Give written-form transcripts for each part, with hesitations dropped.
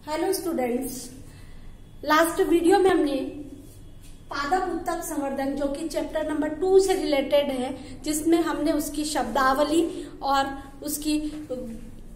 Hello students, last video में हमने पादप उत्तक संवर्धन जो कि चैप्टर नंबर 2 से रिलेटेड है, जिसमें हमने उसकी शब्दावली और उसकी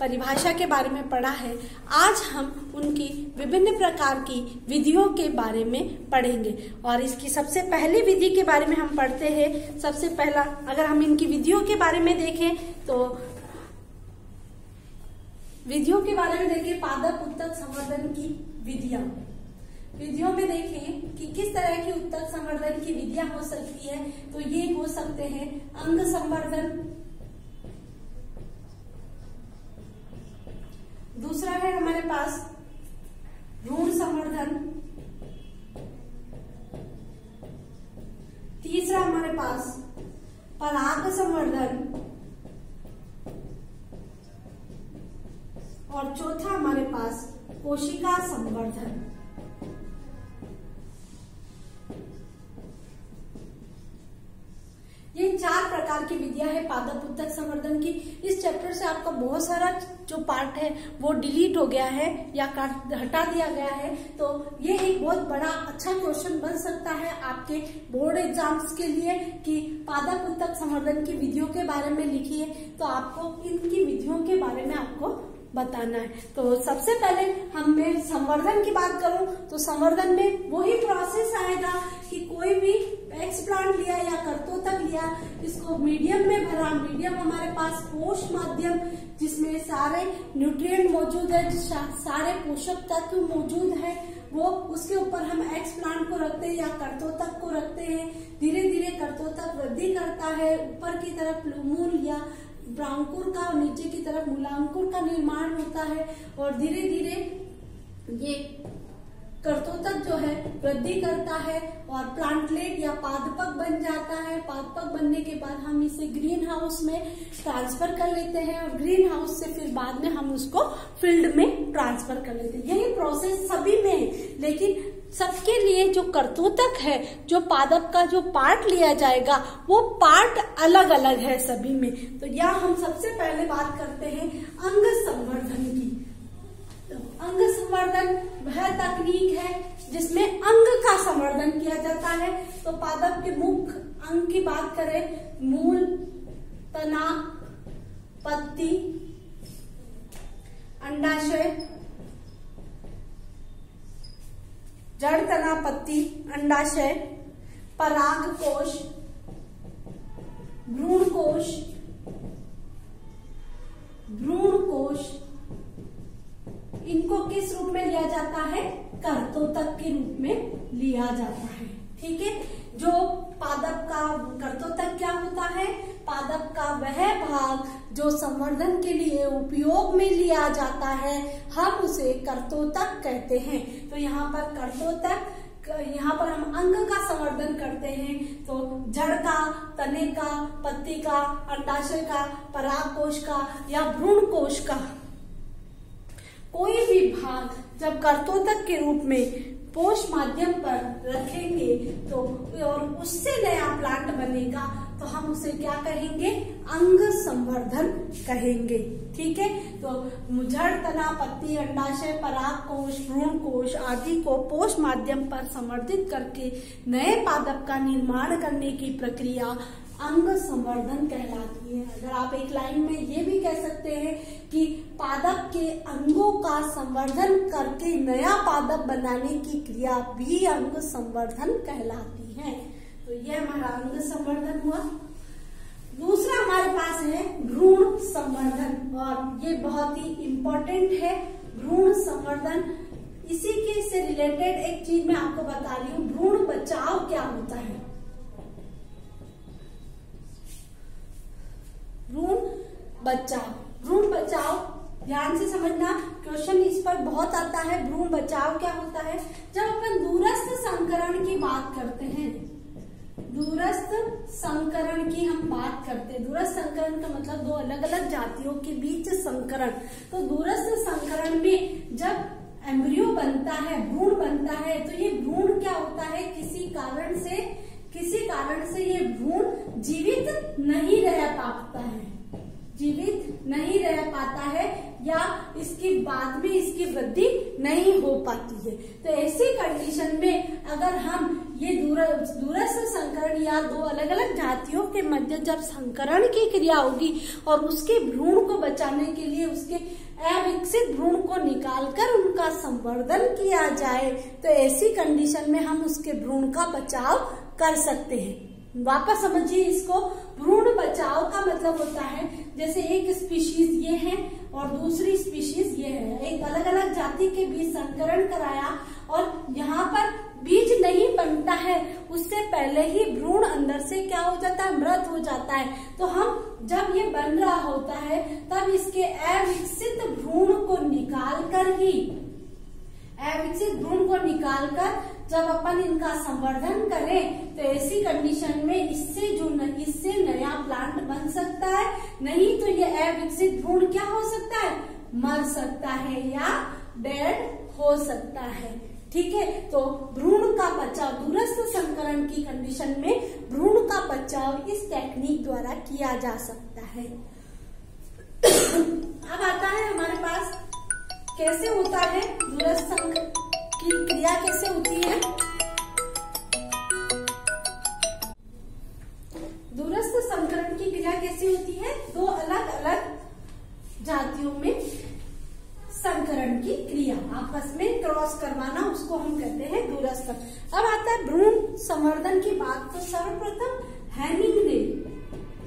परिभाषा के बारे में पढ़ा है। आज हम उनकी विभिन्न प्रकार की विधियों के बारे में पढ़ेंगे और इसकी सबसे पहली विधि के बारे में हम पढ़ते हैं। सबसे पहला अगर हम इनकी विधियों के बारे में देखें तो विधियों के बारे में देखें, पादप उत्तक संवर्धन की विधियों में देखें कि किस तरह की उत्तक संवर्धन की विधियां हो सकती है। तो ये हो सकते हैं अंग संवर्धन, दूसरा है हमारे पास भ्रूण संवर्धन, तीसरा हमारे पास पराग संवर्धन और चौथा हमारे पास कोशिका संवर्धन। ये 4 प्रकार की विधियां है पादप उत्तक संवर्धन की। इस चैप्टर से आपका बहुत सारा जो पार्ट है वो डिलीट हो गया है या हटा दिया गया है, तो ये एक बहुत बड़ा अच्छा क्वेश्चन बन सकता है आपके बोर्ड एग्जाम्स के लिए कि पादप उत्तक संवर्धन की विधियों के बारे में लिखिए। तो आपको इनकी विधियों के बारे में आपको बताना है। तो सबसे पहले मैं संवर्धन की बात करूं तो संवर्धन में वही प्रोसेस आएगा कि कोई भी एक्सप्लांट लिया या कर्तोतक लिया, इसको मीडियम में भरा। मीडियम हमारे पास पोष माध्यम जिसमें सारे न्यूट्रिएंट मौजूद है, सारे पोषक तत्व मौजूद है, वो उसके ऊपर हम एक्सप्लांट को रखते हैं या कर्तोतक को रखते हैं। धीरे धीरे कर्तोतक वृद्धि करता है, ऊपर की तरफ मूल या ब्रांकुर का और नीचे की तरफ मूलांकुर का निर्माण होता है और धीरे धीरे ये कर्तोतक जो है वृद्धि करता है और प्लांटलेट या पादपक बन जाता है। पादपक बनने के बाद हम इसे ग्रीन हाउस में ट्रांसफर कर लेते हैं और ग्रीन हाउस से फिर बाद में हम उसको फील्ड में ट्रांसफर कर लेते हैं। यही प्रोसेस सभी में है, लेकिन सबके लिए जो कर्तोतक है, जो पादप का जो पार्ट लिया जाएगा, वो पार्ट अलग अलग है सभी में। तो यहाँ हम सबसे पहले बात करते हैं अंग संवर्धन की। तो अंग संवर्धन वह तकनीक है जिसमें अंग का संवर्धन किया जाता है। तो पादप के मुख्य अंग की बात करें, मूल, तना, पत्ती, अंडाशय, जड़, तना, पत्ती, अंडाशय, पराग कोश, भ्रूण कोश, इनको किस रूप में लिया जाता है? कर्तोतक के रूप में लिया जाता है। ठीक है। जो पादप का कर्तोतक क्या होता है? पादप का वह भाग जो संवर्धन के लिए उपयोग में लिया जाता है, हम उसे कर्तोतक कहते हैं। तो यहाँ पर कर्तोतक, यहाँ पर हम अंग का संवर्धन करते हैं। तो जड़ का, तने का, पत्ती का, अंडाशय का, पराग कोश का या भ्रूण कोश का कोई भी भाग जब कर्तोतक के रूप में पोष माध्यम पर रखेंगे तो और उससे नया प्लांट बनेगा, तो हम उसे क्या कहेंगे? अंग संवर्धन कहेंगे। ठीक है। तो जड़, तना, पत्ती, अंडाशय, पराग कोश, भ्रूण कोश आदि को पोष माध्यम पर संवर्धित करके नए पादप का निर्माण करने की प्रक्रिया अंग संवर्धन कहलाती है। अगर आप एक लाइन में ये भी कह सकते हैं कि पादप के अंगों का संवर्धन करके नया पादप बनाने की क्रिया भी अंग संवर्धन कहलाती है। तो ये हमारा अंग संवर्धन हुआ। दूसरा हमारे पास है भ्रूण संवर्धन और ये बहुत ही इम्पोर्टेंट है। भ्रूण संवर्धन, इसी के से रिलेटेड एक चीज मैं आपको बता रही हूँ, भ्रूण बचाव क्या होता है। भ्रूण बचाव ध्यान से समझना, क्वेश्चन इस पर बहुत आता है। भ्रूण बचाव क्या होता है? जब अपन दूरस्थ संकरण की बात करते हैं, दूरस्थ संकरण की हम बात करते हैं। दूरस्थ संकरण का मतलब 2 अलग अलग जातियों के बीच संकरण। तो दूरस्थ संकरण में जब एम्ब्रियो बनता है, भ्रूण बनता है, तो ये भ्रूण क्या होता है? किसी कारण से ये भ्रूण जीवित नहीं रह पाता है। जीवित नहीं रह पाता है या इसकी बाद में इसकी वृद्धि नहीं हो पाती है। तो ऐसी कंडीशन में अगर हम ये दूरस्थ संकरण या दो अलग अलग जातियों के मध्य जब संकरण की क्रिया होगी और उसके भ्रूण को बचाने के लिए उसके अविकसित भ्रूण को निकालकर उनका संवर्धन किया जाए, तो ऐसी कंडीशन में हम उसके भ्रूण का बचाव कर सकते हैं। वापस समझिए इसको, भ्रूण बचाव का मतलब होता है जैसे एक स्पीशीज ये है और दूसरी स्पीशीज ये है, एक अलग अलग जाति के बीच संकरण कराया और यहाँ पर बीज नहीं बनता है, उससे पहले ही भ्रूण अंदर से क्या हो जाता है, मृत हो जाता है। तो हम जब ये बन रहा होता है तब इसके अविकसित भ्रूण को निकालकर जब अपन इनका संवर्धन करें तो ऐसी कंडीशन में इससे नया प्लांट बन सकता है, नहीं तो ये अविकसित भ्रूण क्या हो सकता है, मर सकता है या डेड हो सकता है। ठीक है, तो भ्रूण का बचाव दूरस्थ संकरण की कंडीशन में भ्रूण का बचाव इस टेक्निक द्वारा किया जा सकता है। अब आता है हमारे पास कैसे होता है दूरस्थ संकरण की क्रिया, कैसे होती है। दूरस्थ संकरण की क्रिया कैसे होती है, दो अलग अलग जातियों में संकरण की क्रिया आपस में क्रॉस करवाना, उसको हम कहते हैं दूरस्थ। अब आता है भ्रूण संवर्धन की बात। तो सर्वप्रथम हेनिंग ने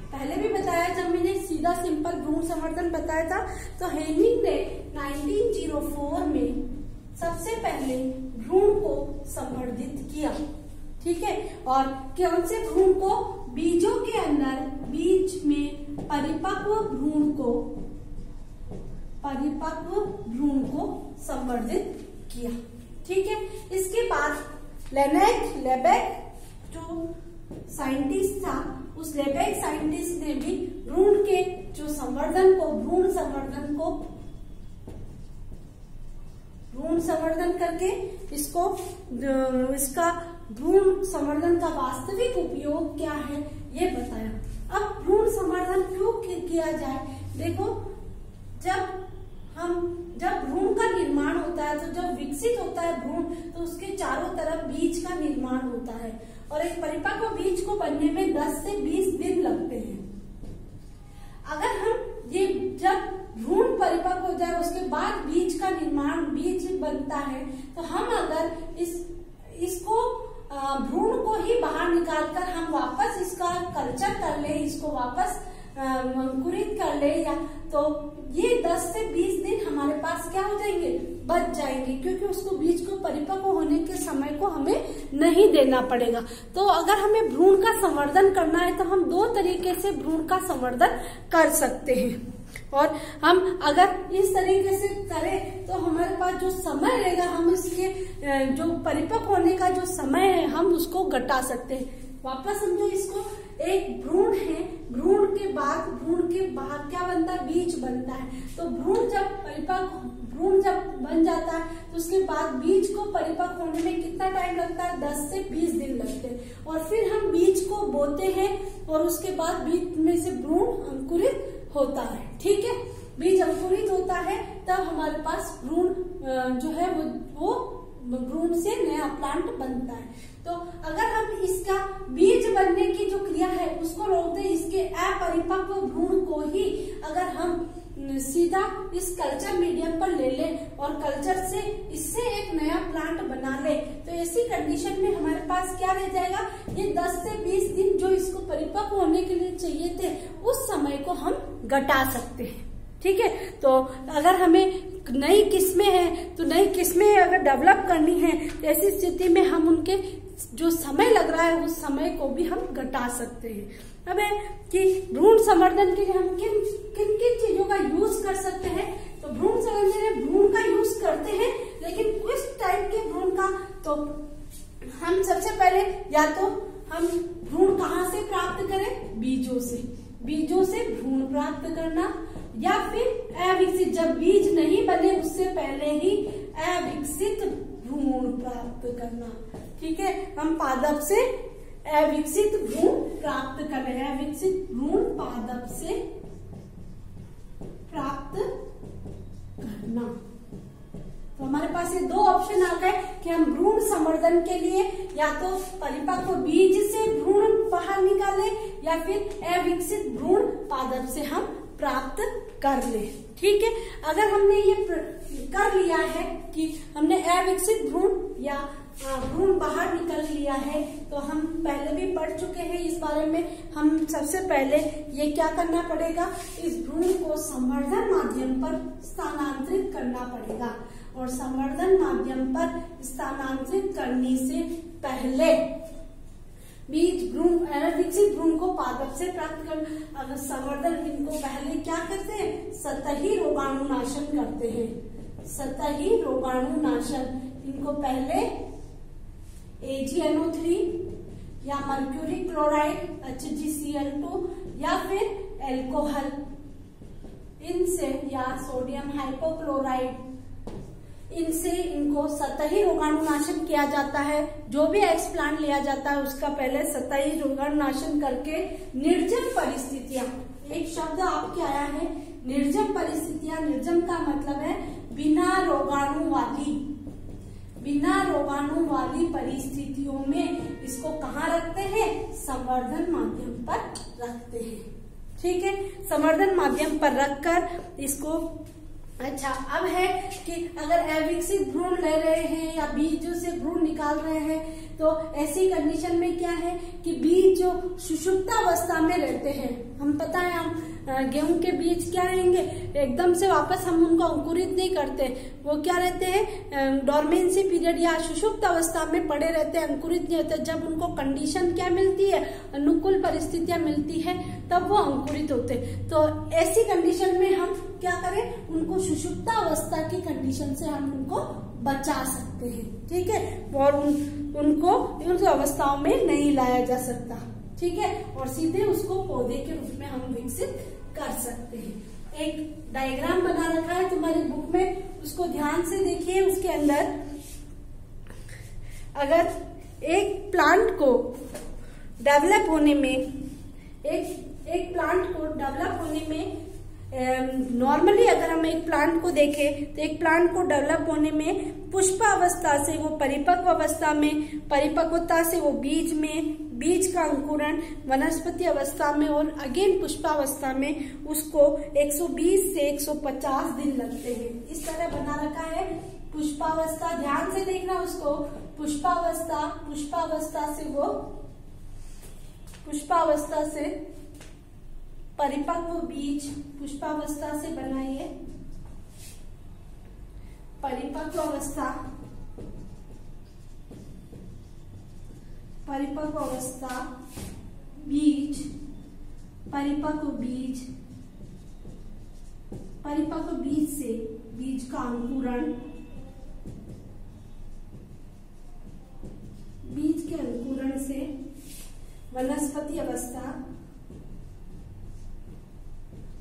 पहले भी बताया, जब मैंने सीधा सिंपल भ्रूण संवर्धन बताया था, तो हेनिंग ने 1904 में सबसे पहले भ्रूण को संवर्धित किया। ठीक है, और कौन से भ्रूण को, बीजों के अंदर बीज में परिपक्व भ्रूण को संवर्धित किया। ठीक है, इसके बाद लेबेक जो साइंटिस्ट था, उस लेबेक साइंटिस्ट ने भी भ्रूण के जो भ्रूण संवर्धन करके इसका भ्रूण संवर्धन का वास्तविक उपयोग क्या है ये बताया। अब भ्रूण संवर्धन क्यों किया जाए, देखो जब भ्रूण का निर्माण होता है, तो जब विकसित होता है भ्रूण, तो उसके चारों तरफ बीज का निर्माण होता है और एक परिपक्व बीज को बनने में 10 से 20 दिन लगते हैं। अगर हम ये जब भ्रूण परिपक्व हो जाए उसके बाद बीज का निर्माण, बीज बनता है, तो हम अगर इसको भ्रूण को ही बाहर निकालकर हम वापस इसका कल्चर कर ले, इसको वापस अंकुरित कर ले, या तो ये 10 से 20 दिन हमारे पास क्या हो जाएंगे, बच जाएंगे, क्योंकि उसको बीज को परिपक्व होने के समय को हमें नहीं देना पड़ेगा। तो अगर हमें भ्रूण का संवर्धन करना है तो हम दो तरीके से भ्रूण का संवर्धन कर सकते हैं, और हम अगर इस तरीके से करें तो हमारे पास जो समय रहेगा, हम इसके जो परिपक्व होने का जो समय है हम उसको घटा सकते हैं। वापस समझो इसको, एक भ्रूण है, भ्रूण के बाहर क्या बनता है, बीज बनता है। तो भ्रूण जब बन जाता है तो उसके बाद बीज को परिपक्व होने में कितना टाइम लगता है, 10 से 20 दिन लगते हैं, और फिर हम बीज को बोते हैं और उसके बाद बीज में से भ्रूण अंकुरित होता है। ठीक है, बीज अंकुरित होता है तब हमारे पास भ्रूण जो है वो भ्रूण से नया प्लांट बनता है। तो अगर हम इसका बीज बनने की जो क्रिया है उसको रोक दें, इसके अपरिपक्व भ्रूण को ही अगर हम सीधा इस कल्चर मीडियम पर ले लें और कल्चर से इससे एक नया प्लांट बना ले, तो ऐसी कंडीशन में हमारे पास क्या रह जाएगा, ये 10 से 20 दिन जो इसको परिपक्व होने के लिए चाहिए थे उस समय को हम घटा सकते हैं। ठीक है, तो अगर हमें नई किस्में हैं तो नई किस्में अगर डेवलप करनी है तो ऐसी स्थिति में हम उनके जो समय लग रहा है उस समय को भी हम घटा सकते हैं। अब है कि भ्रूण संवर्धन के लिए हम किन किन चीजों का यूज कर सकते हैं। तो भ्रूण संवर्धन में भ्रूण का यूज करते हैं, लेकिन किस टाइप के भ्रूण का, तो हम सबसे पहले या तो हम भ्रूण कहाँ से प्राप्त करें, बीजों से भ्रूण प्राप्त करना, या फिर अविकसित, जब बीज नहीं बने उससे पहले ही अविकसित भ्रूण प्राप्त करना। ठीक है, हम पादप से अविकसित भ्रूण प्राप्त कर रहे हैं, अविकसित भ्रूण पादप से प्राप्त करना। तो हमारे पास ये दो ऑप्शन आ गए कि हम भ्रूण संवर्धन के लिए या तो परिपक्व बीज से भ्रूण बाहर निकाले या फिर अविकसित भ्रूण पादप से हम प्राप्त कर ले। ठीक है, अगर हमने ये कर लिया है कि हमने अविकसित भ्रूण या भ्रूण बाहर निकल लिया है, तो हम पहले भी पढ़ चुके हैं इस बारे में। हम सबसे पहले ये क्या करना पड़ेगा, इस भ्रूण को संवर्धन माध्यम पर स्थानांतरित करना पड़ेगा। और संवर्धन माध्यम पर स्थानांतरित करने से पहले बीज भ्रूण अविकसित भ्रूण को पादप से प्राप्त कर, अगर संवर्धन इनको पहले क्या करते हैं, सतही रोगाणुनाशन करते हैं। सतही रोगाणुनाशन इनको पहले AgNO3 या मर्क्यूरी क्लोराइड HgCl2 या फिर एल्कोहल इनसे या सोडियम हाइपोक्लोराइड इनसे इनको सतही रोगाणुनाशन किया जाता है। जो भी एक्सप्लांट लिया जाता है उसका पहले सतही रोगाणुनाशन करके निर्जम परिस्थितियां, एक शब्द आपके आया है निर्जम परिस्थितियां। निर्जम का मतलब है बिना रोगाणु वाली परिस्थितियों में इसको कहाँ रखते हैं, संवर्धन माध्यम पर रखते हैं। ठीक है, संवर्धन माध्यम पर रखकर इसको अच्छा, अब है कि अगर अविकसित भ्रूण ले रहे हैं या बीजों से भ्रूण निकाल रहे हैं, तो ऐसी कंडीशन में क्या है कि बीज जो सुषुप्तावस्था में रहते हैं, हम पता है हम गेहूं के बीज क्या रहेंगे, एकदम से वापस हम उनको अंकुरित नहीं करते, वो क्या रहते हैं डोरमेंसी पीरियड या सुषुप्त अवस्था में पड़े रहते हैं, अंकुरित नहीं होते। जब उनको कंडीशन क्या मिलती है, अनुकूल परिस्थितियां मिलती है, तब वो अंकुरित होते। तो ऐसी कंडीशन में हम क्या करें, उनको सुषुप्त अवस्था की कंडीशन से हम उनको बचा सकते हैं। ठीक है, और उनको उन अवस्थाओं में नहीं लाया जा सकता। ठीक है, और सीधे उसको पौधे के रूप में हम विकसित कर सकते हैं। एक डायग्राम बना रखा है तुम्हारी बुक में, उसको ध्यान से देखिए। उसके अंदर अगर एक प्लांट को डेवलप होने में नॉर्मली अगर हम एक प्लांट को देखें तो एक प्लांट को डेवलप होने में पुष्पावस्था से वो परिपक्व अवस्था में, परिपक्वता से वो बीज में, बीज का अंकुरण वनस्पति अवस्था में और अगेन पुष्पावस्था में उसको 120 से 150 दिन लगते हैं। इस तरह बना रखा है पुष्पावस्था, ध्यान से देखना उसको। पुष्पावस्था से परिपक्व बीज, पुष्पावस्था से बनाइए परिपक्व अवस्था, बीज, परिपक्व बीज से बीज का अंकुरण, बीज के अंकुरण से वनस्पति अवस्था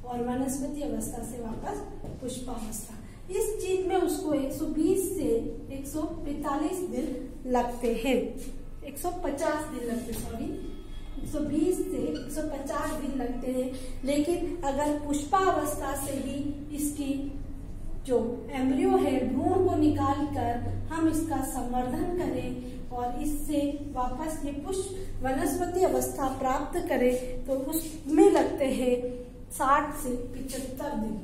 और वनस्पति अवस्था से वापस पुष्पावस्था। इस चीज में उसको 120 से 145 दिन लगते हैं, 150 दिन लगते, 120 से 150 दिन लगते हैं। लेकिन अगर पुष्पावस्था से ही इसकी जो एम्ब्रियो है, भ्रूण को निकाल कर हम इसका संवर्धन करें और इससे वापस ये पुष्प वनस्पति अवस्था प्राप्त करें, तो उसमें लगते हैं 60 से 75 दिन।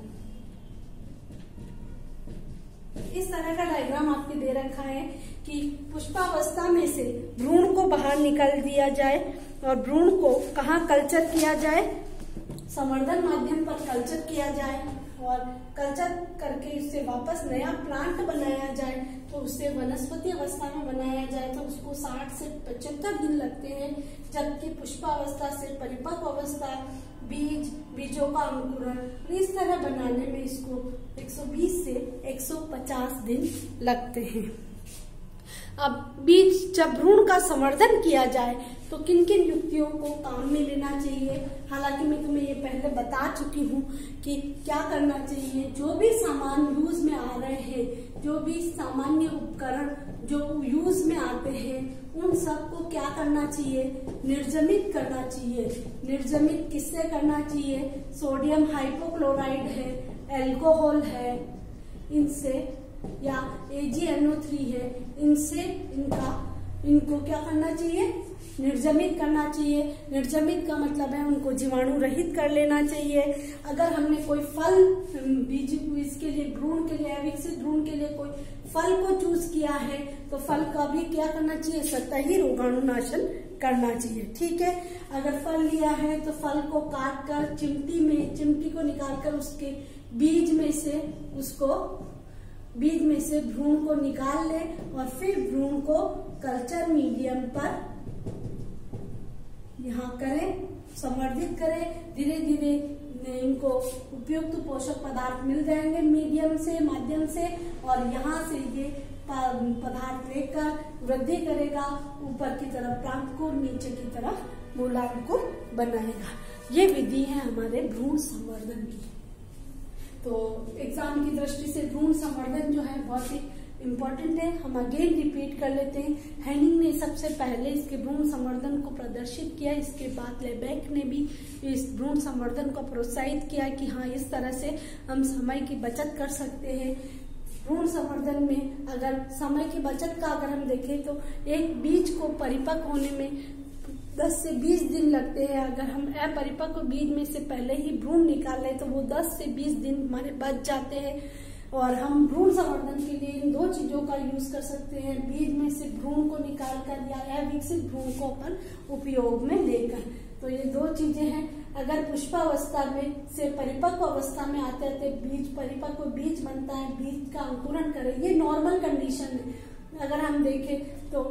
इस तरह का डायग्राम आपके दे रखा है कि पुष्पावस्था में से भ्रूण को बाहर निकाल दिया जाए और भ्रूण को कहाँ कल्चर किया जाए, संवर्धन माध्यम पर कल्चर किया जाए और कल्चर करके इससे वापस नया प्लांट बनाया जाए, तो उससे वनस्पति अवस्था में बनाया जाए तो उसको 60 से 75 दिन लगते हैं। जबकि पुष्पावस्था से परिपक्व अवस्था, बीजों का अंकुरण, इस तरह बनाने में इसको 120 से 150 दिन लगते हैं। अब बीज जब भ्रूण का संवर्धन किया जाए तो किन किन युक्तियों को काम में लेना चाहिए, हालांकि मैं तुम्हें ये पहले बता चुकी हूँ कि क्या करना चाहिए। जो भी सामान यूज में आ रहे हैं, जो भी सामान्य उपकरण जो यूज में आते हैं, उन सबको क्या करना चाहिए, निर्जमित करना चाहिए। निर्जमित किससे करना चाहिए, सोडियम हाइपोक्लोराइड है, एल्कोहल है इनसे या AgNO3 है, इनसे इनको क्या करना चाहिए, निर्जमित करना चाहिए। निर्जमित का मतलब है उनको जीवाणु रहित कर लेना चाहिए। अगर हमने कोई फल बीज इसके लिए भ्रूण के लिए अविकसित भ्रूण के लिए कोई फल को चूज किया है तो फल का भी क्या करना चाहिए, सतही रोगाणुनाशन करना चाहिए। ठीक है, अगर फल लिया है तो फल को काट कर चिमटी को निकालकर उसके बीज में से भ्रूण को निकाल ले और फिर भ्रूण को कल्चर मीडियम पर यहाँ करें, संवर्धित करें। धीरे धीरे इनको उपयुक्त पोषक पदार्थ मिल जाएंगे माध्यम से और यहाँ से ये पदार्थ लेकर वृद्धि करेगा, ऊपर की तरफ प्रांकुर, नीचे की तरफ मूलांकुर बनाएगा। ये विधि है हमारे भ्रूण संवर्धन की। तो एग्जाम की दृष्टि से भ्रूण संवर्धन जो है बहुत ही इम्पोर्टेंट है। हम अगेन रिपीट कर लेते हैं। हैनिंग ने सबसे पहले इसके भ्रूण संवर्धन को प्रदर्शित किया, इसके बाद लेबेक ने भी इस भ्रूण संवर्धन को प्रोत्साहित किया कि हाँ, इस तरह से हम समय की बचत कर सकते हैं। भ्रूण संवर्धन में अगर समय की बचत का अगर हम देखें तो एक बीज को परिपक्व होने में 10 से 20 दिन लगते हैं। अगर हम अपरिपक्व बीज में से पहले ही भ्रूण निकाल लें तो वो 10 से 20 दिन हमारे बच जाते हैं। और हम भ्रूण संवर्धन के लिए इन दो चीजों का यूज कर सकते हैं, बीज में से भ्रूण को निकालकर या अविकसित भ्रूण को अपन उपयोग में लेकर। तो ये दो चीजें हैं। अगर पुष्पावस्था में से परिपक्व अवस्था में आते आते परिपक्व बीज बनता है, बीज का अंकुरण करे, ये नॉर्मल कंडीशन है। अगर हम देखें तो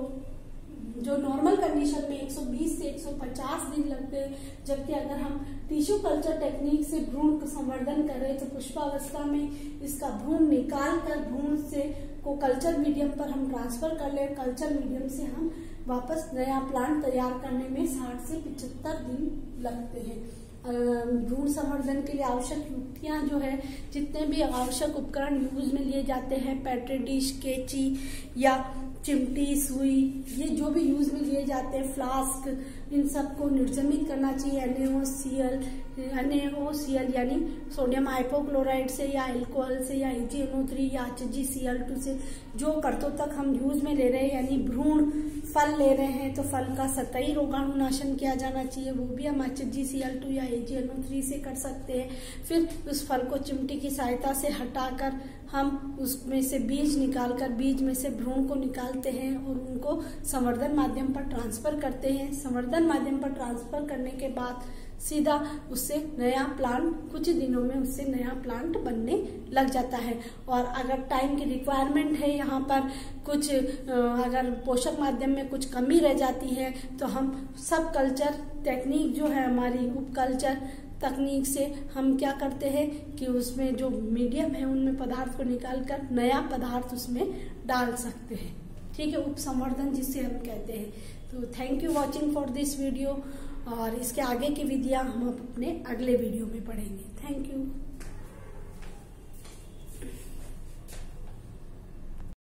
जो नॉर्मल कंडीशन में 120 से 150 दिन लगते हैं, जबकि अगर हम टिश्यू कल्चर टेक्निक से भ्रूण का संवर्धन करें तो पुष्पावस्था में इसका भ्रूण निकाल कर भ्रूण से को कल्चर मीडियम पर हम ट्रांसफर कर ले, कल्चर मीडियम से हम वापस नया प्लांट तैयार करने में 60 से 75 दिन लगते हैं। भ्रूण संवर्धन के लिए आवश्यक युक्तियां जो है, जितने भी आवश्यक उपकरण यूज में लिए जाते हैं, पेट्री डिश, कैंची या चिमटी, सुई, ये जो भी यूज में लिए जाते हैं, फ्लास्क, इन सबको निर्जमित करना चाहिए NaOCl यानी सोडियम हाइपोक्लोराइड से या अल्कोहल से या AgNO3 या HgCl2 से। जो परतों तक हम यूज में ले रहे हैं यानी भ्रूण फल ले रहे हैं तो फल का सतही रोगाणुनाशन किया जाना चाहिए, वो भी हम HgCl2 या AgNO3 से कर सकते हैं। फिर उस फल को चिमटी की सहायता से हटाकर हम उसमें से बीज निकालकर बीज में से भ्रूण को निकालते हैं और उनको संवर्धन माध्यम पर ट्रांसफर करते हैं। संवर्धन माध्यम पर ट्रांसफर करने के बाद सीधा उससे नया प्लांट, कुछ दिनों में उससे नया प्लांट बनने लग जाता है। और अगर टाइम की रिक्वायरमेंट है, यहाँ पर कुछ अगर पोषक माध्यम में कुछ कमी रह जाती है तो हम सब कल्चर टेक्निक जो है हमारी उप कल्चर तकनीक से हम क्या करते हैं कि उसमें जो मीडियम है उनमें पदार्थ को निकालकर नया पदार्थ उसमें डाल सकते हैं। ठीक है, उप संवर्धन जिसे हम कहते हैं। तो thank you watching for this video, और इसके आगे की विधियां हम अपने अगले वीडियो में पढ़ेंगे। Thank you.